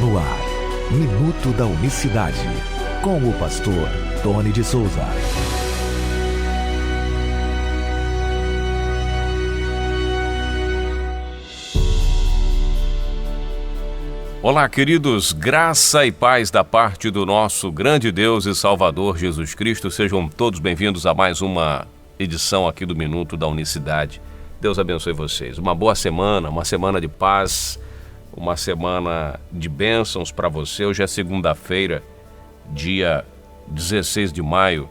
No ar, Minuto da Unicidade, com o pastor Tony de Souza. Olá, queridos, graça e paz da parte do nosso grande Deus e Salvador Jesus Cristo. Sejam todos bem-vindos a mais uma edição aqui do Minuto da Unicidade. Deus abençoe vocês. Uma boa semana, uma semana de paz, uma semana de bênçãos para você. Hoje é segunda-feira, dia 16 de maio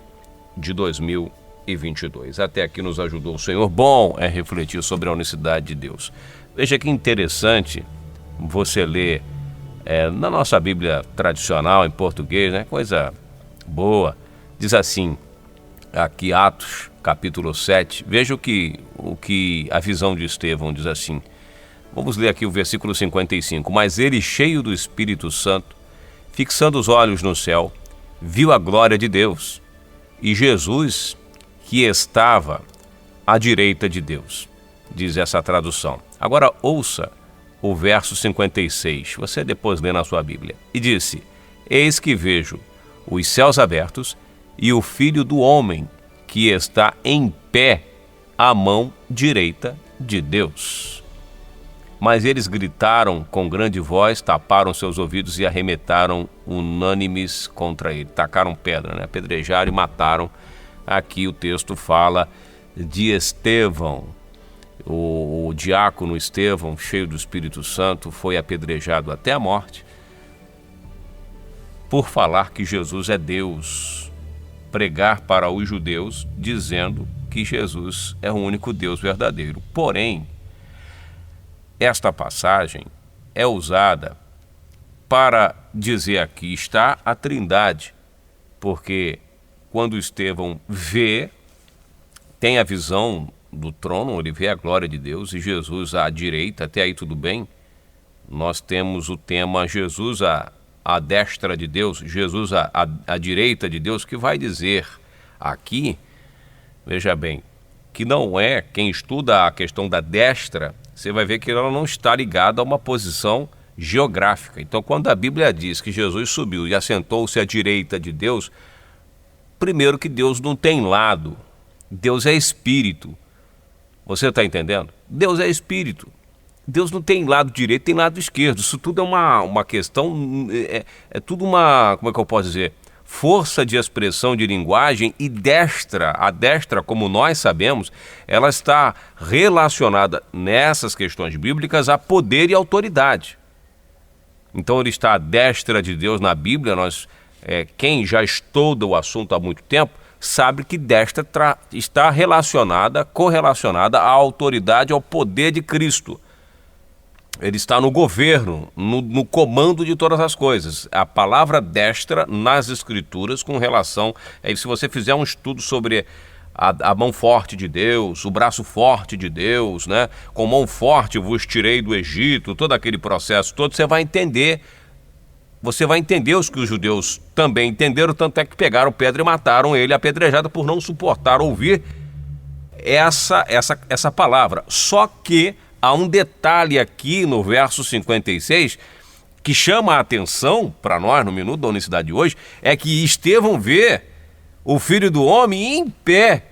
de 2022. Até aqui nos ajudou o Senhor. Bom é refletir sobre a unicidade de Deus. Veja que interessante você ler na nossa Bíblia tradicional, em português, né? Coisa boa. Diz assim, aqui Atos, capítulo 7. Veja o que a visão de Estevão diz assim. Vamos ler aqui o versículo 55. Mas ele, cheio do Espírito Santo, fixando os olhos no céu, viu a glória de Deus e Jesus, que estava à direita de Deus. Diz essa tradução. Agora ouça o verso 56, você depois lê na sua Bíblia. E disse, eis que vejo os céus abertos e o Filho do Homem que está em pé à mão direita de Deus. Mas eles gritaram com grande voz, taparam seus ouvidos e arremetaram unânimes contra ele. Tacaram pedra, né? Apedrejaram e mataram. Aqui o texto fala de Estevão. O diácono Estevão, cheio do Espírito Santo, foi apedrejado até a morte por falar que Jesus é Deus, pregar para os judeus dizendo que Jesus é o único Deus verdadeiro. Porém, esta passagem é usada para dizer aqui está a Trindade, porque quando Estevão tem a visão do trono, ele vê a glória de Deus e Jesus à direita, até aí tudo bem. Nós temos o tema Jesus à destra de Deus, Jesus à direita de Deus, que vai dizer aqui, veja bem, que não é, quem estuda a questão da destra, você vai ver que ela não está ligada a uma posição geográfica. Então, quando a Bíblia diz que Jesus subiu e assentou-se à direita de Deus, primeiro que Deus não tem lado, Deus é espírito. Você está entendendo? Deus é espírito. Deus não tem lado direito, tem lado esquerdo. Isso tudo é uma questão, é tudo uma, como é que eu posso dizer? Força de expressão de linguagem e a destra, como nós sabemos, ela está relacionada nessas questões bíblicas a poder e autoridade. Então ele está à destra de Deus na Bíblia. Quem já estuda o assunto há muito tempo, sabe que destra está correlacionada à autoridade, ao poder de Cristo. Ele está no governo, no comando de todas as coisas. A palavra destra nas Escrituras com relação... se você fizer um estudo sobre a mão forte de Deus, o braço forte de Deus, né? Com mão forte vos tirei do Egito, todo aquele processo todo, você vai entender... Você vai entender os que os judeus também entenderam, tanto é que pegaram pedra e mataram ele apedrejado por não suportar ouvir essa palavra. Só que há um detalhe aqui no verso 56 que chama a atenção para nós no Minuto da Unicidade de hoje, é que Estevão vê o Filho do Homem em pé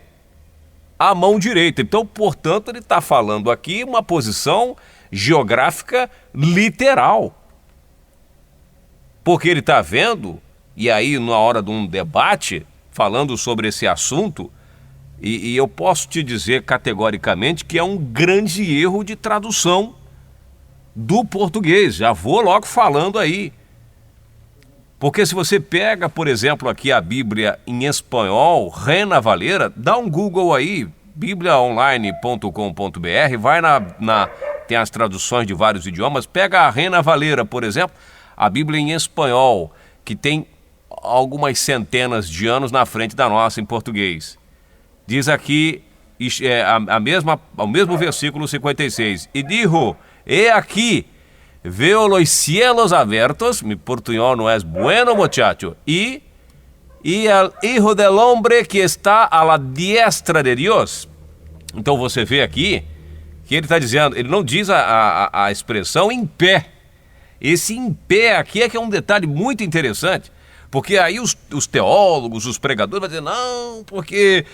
à mão direita. Então, portanto, ele está falando aqui uma posição geográfica literal. Porque ele está vendo, e aí na hora de um debate, falando sobre esse assunto, e eu posso te dizer categoricamente que é um grande erro de tradução do português. Já vou logo falando aí. Porque se você pega, por exemplo, aqui a Bíblia em espanhol, Reina Valera, dá um Google aí, bibliaonline.com.br, vai tem as traduções de vários idiomas, pega a Reina Valera, por exemplo, a Bíblia em espanhol, que tem algumas centenas de anos na frente da nossa em português. Diz aqui o mesmo versículo 56. E dijo, he aqui, veo los cielos abertos, mi portuñol no es bueno, muchacho, y el Hijo del Hombre que está a la diestra de Dios. Então você vê aqui que ele está dizendo, ele não diz a expressão em pé. Esse em pé aqui é que é um detalhe muito interessante, porque aí os teólogos, os pregadores vão dizer, não, porque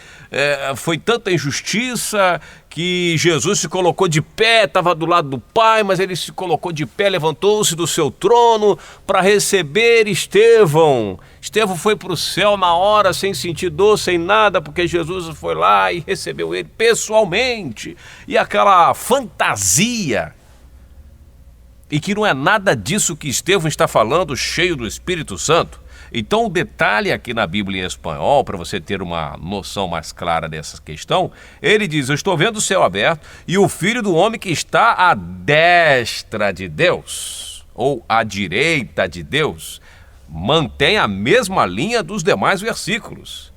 foi tanta injustiça que Jesus se colocou de pé, estava do lado do Pai, mas ele se colocou de pé, levantou-se do seu trono para receber Estevão. Estevão foi para o céu na hora, sem sentir dor, sem nada, porque Jesus foi lá e recebeu ele pessoalmente. E aquela fantasia, e que não é nada disso que Estevão está falando, cheio do Espírito Santo. Então o detalhe aqui na Bíblia em espanhol, para você ter uma noção mais clara dessa questão, ele diz, eu estou vendo o céu aberto e o Filho do Homem que está à destra de Deus, ou à direita de Deus, mantém a mesma linha dos demais versículos.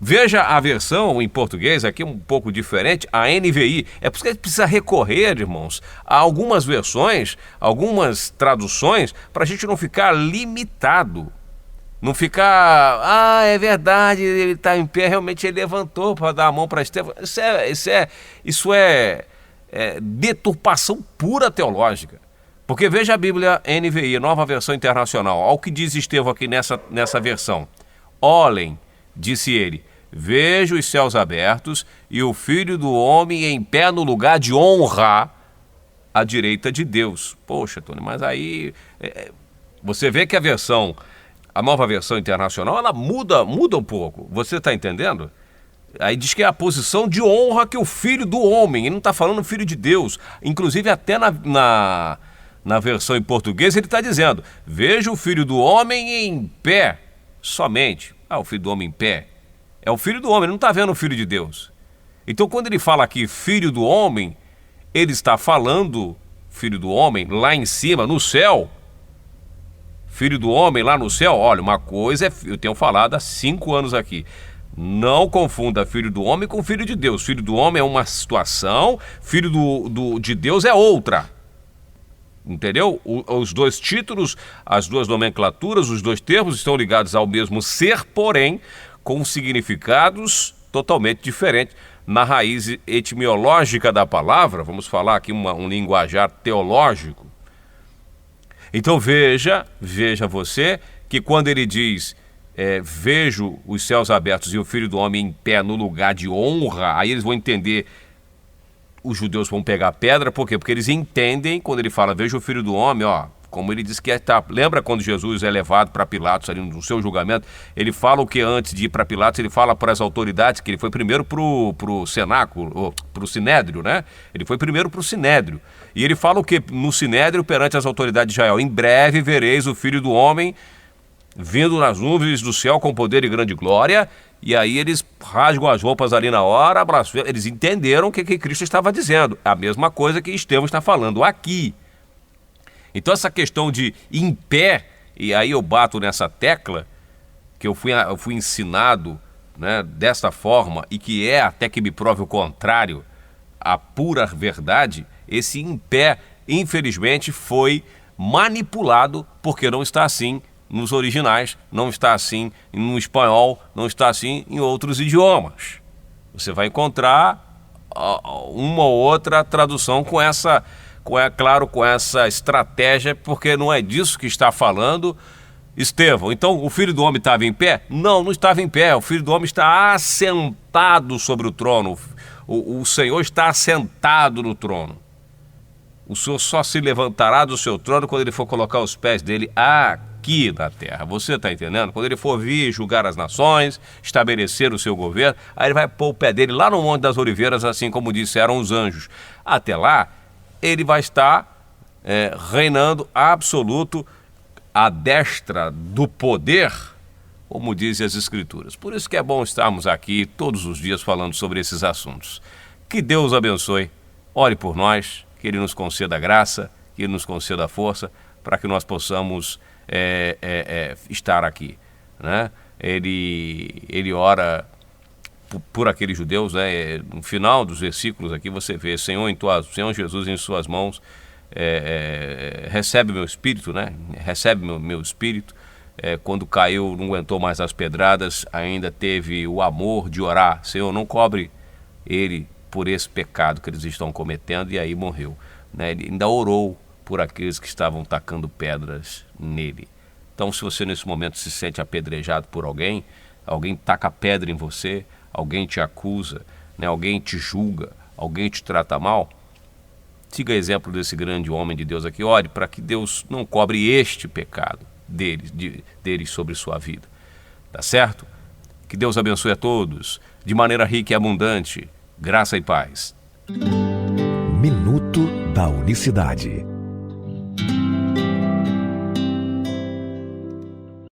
Veja a versão em português aqui um pouco diferente, a NVI. É por isso que a gente precisa recorrer, irmãos, a algumas versões, algumas traduções, para a gente não ficar limitado. Não ficar, é verdade, ele está em pé, realmente ele levantou para dar a mão para Estevão. Isso é deturpação pura teológica. Porque veja a Bíblia NVI, nova versão internacional. Olha o que diz Estevão aqui nessa versão. Olhem, disse ele, vejo os céus abertos e o Filho do Homem em pé no lugar de honra à direita de Deus. Poxa, Tony, mas aí você vê que a nova versão internacional, ela muda um pouco. Você está entendendo? Aí diz que é a posição de honra que o Filho do Homem, ele não está falando Filho de Deus. Inclusive até na versão em português ele está dizendo, vejo o Filho do Homem em pé somente. O Filho do Homem em pé. É o Filho do Homem, ele não está vendo o Filho de Deus. Então, quando ele fala aqui Filho do Homem, ele está falando Filho do Homem lá em cima, no céu. Filho do Homem lá no céu. Olha, uma coisa eu tenho falado há 5 anos aqui. Não confunda Filho do Homem com Filho de Deus. Filho do Homem é uma situação, Filho de Deus é outra. Entendeu? Os dois títulos, as duas nomenclaturas, os dois termos estão ligados ao mesmo ser, porém com significados totalmente diferentes. Na raiz etimológica da palavra, vamos falar aqui um linguajar teológico. Então veja você que quando ele diz vejo os céus abertos e o Filho do Homem em pé no lugar de honra, aí eles vão entender. Os judeus vão pegar pedra, por quê? Porque eles entendem, quando ele fala, veja o Filho do Homem, como ele diz que lembra quando Jesus é levado para Pilatos, ali no seu julgamento, ele fala o que antes de ir para Pilatos, ele fala para as autoridades, que ele foi primeiro para o cenáculo, para o sinédrio, né? Ele foi primeiro para o sinédrio. E ele fala o que no sinédrio perante as autoridades de Israel, em breve vereis o Filho do Homem vindo nas nuvens do céu com poder e grande glória. E aí eles rasgam as roupas ali na hora, eles entenderam o que Cristo estava dizendo. A mesma coisa que Estevão está falando aqui. Então essa questão de em pé, e aí eu bato nessa tecla, que eu fui ensinado, né, desta forma, e que até que me prove o contrário, a pura verdade, esse em pé, infelizmente, foi manipulado, porque não está assim nos originais, não está assim no espanhol, não está assim em outros idiomas. Você vai encontrar uma ou outra tradução com essa estratégia, porque não é disso que está falando Estevão. Então, o Filho do Homem estava em pé? Não estava em pé. O Filho do Homem está assentado sobre o trono. O Senhor está assentado no trono. O Senhor só se levantará do seu trono quando ele for colocar os pés dele aqui na terra. Você está entendendo? Quando ele for vir julgar as nações, estabelecer o seu governo, aí ele vai pôr o pé dele lá no Monte das Oliveiras, assim como disseram os anjos. Até lá, ele vai estar reinando absoluto à destra do poder, como dizem as Escrituras. Por isso que é bom estarmos aqui todos os dias falando sobre esses assuntos. Que Deus abençoe, ore por nós, que Ele nos conceda graça, que Ele nos conceda força, para que nós possamos estar aqui, né? Ele ora por aqueles judeus, né? No final dos versículos aqui você vê, Senhor Jesus em suas mãos, recebe meu espírito, né? Recebe meu espírito. Quando caiu, não aguentou mais as pedradas, ainda teve o amor de orar, Senhor, não cobre ele por esse pecado que eles estão cometendo, e aí morreu, né? Ele ainda orou por aqueles que estavam tacando pedras nele. Então, se você nesse momento se sente apedrejado por alguém, alguém taca pedra em você, alguém te acusa, né? Alguém te julga, alguém te trata mal, siga o exemplo desse grande homem de Deus aqui. Ore para que Deus não cobre este pecado deles sobre sua vida. Tá certo? Que Deus abençoe a todos, de maneira rica e abundante. Graça e paz. Minuto da Unicidade.